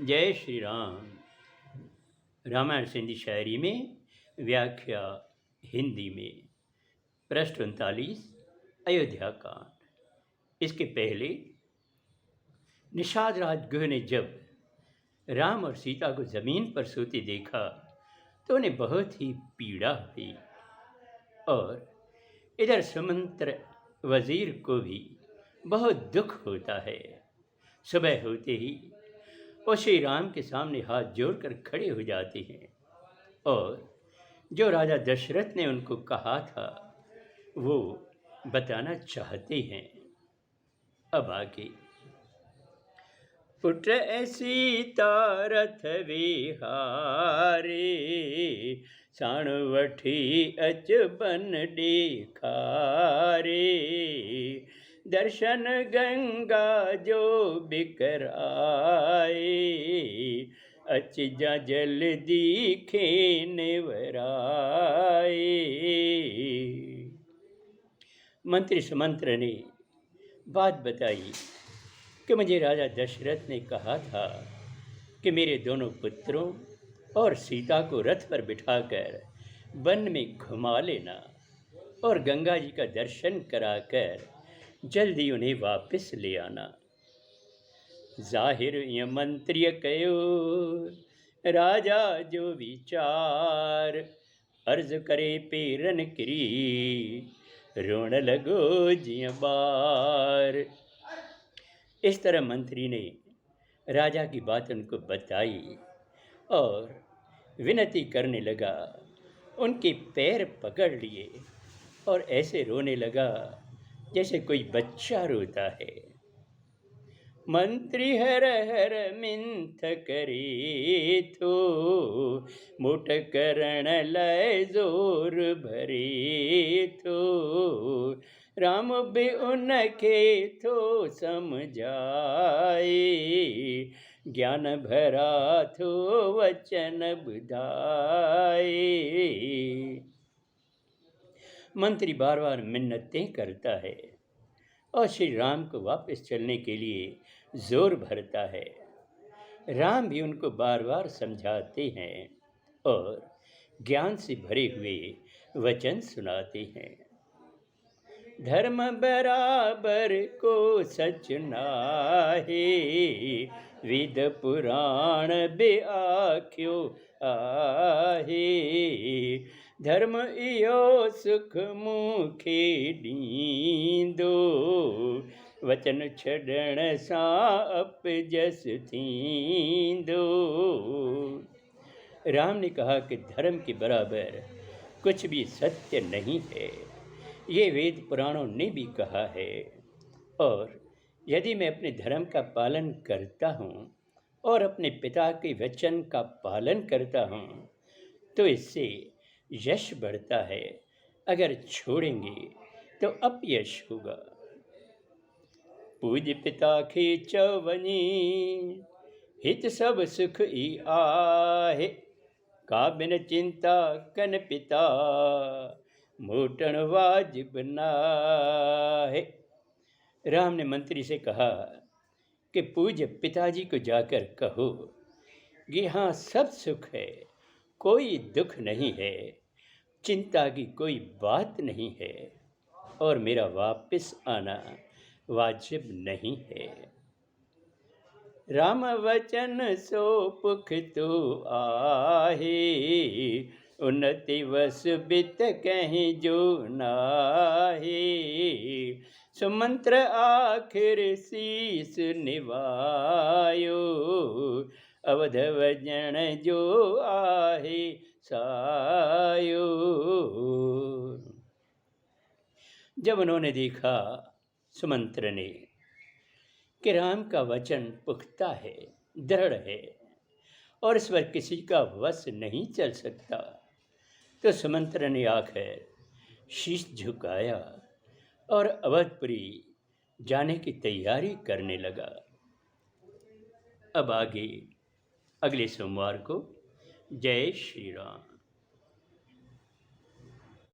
जय श्री राम। रामायण सिंधी शायरी में व्याख्या हिंदी में। पृष्ठ 39 अयोध्या कांड। इसके पहले निषाद राजगुह ने जब राम और सीता को जमीन पर सोते देखा तो उन्हें बहुत ही पीड़ा हुई और इधर सुमंत्र वजीर को भी बहुत दुख होता है। सुबह होते ही वो श्री राम के सामने हाथ जोड़कर खड़े हो जाते हैं और जो राजा दशरथ ने उनको कहा था वो बताना चाहते हैं। अब आगे। पुट सीता रथ विहारे, साण वठी अच बन ॾेखारे, दर्शन गंगा जो बिकराए, अच जा जल्दी खेन वराए। मंत्री सुमंत्र ने बात बताई कि मुझे राजा दशरथ ने कहा था कि मेरे दोनों पुत्रों और सीता को रथ पर बिठाकर वन में घुमा लेना और गंगा जी का दर्शन कराकर जल्दी उन्हें वापस ले आना। जाहिर ये मंत्री कयो राजा जो विचार, अर्ज करे पेरन किरी, रोण लगो जिय बार। इस तरह मंत्री ने राजा की बात उनको बताई और विनती करने लगा। उनके पैर पकड़ लिए और ऐसे रोने लगा जैसे कोई बच्चा रोता है। मंत्री हर हर मिंथ करे थो, मोट करण लय जोर भरे थो, राम बि उनखे थो समझाए, ज्ञान भरा थो वचन बुधाए। मंत्री बार बार मिन्नतें करता है और श्री राम को वापस चलने के लिए जोर भरता है। राम भी उनको बार बार समझाते हैं और ज्ञान से भरे हुए वचन सुनाते हैं। धर्म बराबर को सच नाहे, वेद पुराण बे आख्यो आहे, धर्म इहो सुख मुखे ॾींदो, वचन छॾण सां अपजस थींदो। राम ने कहा कि धर्म के बराबर कुछ भी सत्य नहीं है, ये वेद पुराणों ने भी कहा है। और यदि मैं अपने धर्म का पालन करता हूँ और अपने पिता के वचन का पालन करता हूँ तो इससे यश बढ़ता है, अगर छोड़ेंगे तो अपयश होगा। पूज पिता खे चवनी, हित सब सुख ई आहे, का बिन चिंता कन पिता, मोटन वाजिब नाहे। राम ने मंत्री से कहा कि पूज्य पिताजी को जाकर कहो कि हाँ सब सुख है, कोई दुख नहीं है, चिंता की कोई बात नहीं है और मेरा वापस आना वाजिब नहीं है। राम वचन सो पुख तो आहे, उन्नति वस बित कहीं जो नाहे, सुमंत्र आखिर शीस निवायो, अवध वजन जो आहे सायो। जब उन्होंने देखा सुमंत्र ने कि राम का वचन पुख्ता है, दृढ़ है और इस पर किसी का वश नहीं चल सकता, तो सुमंत्र ने आकर शीश झुकाया और अवधपुरी जाने की तैयारी करने लगा। अब आगे अगले सोमवार को। जय श्री राम।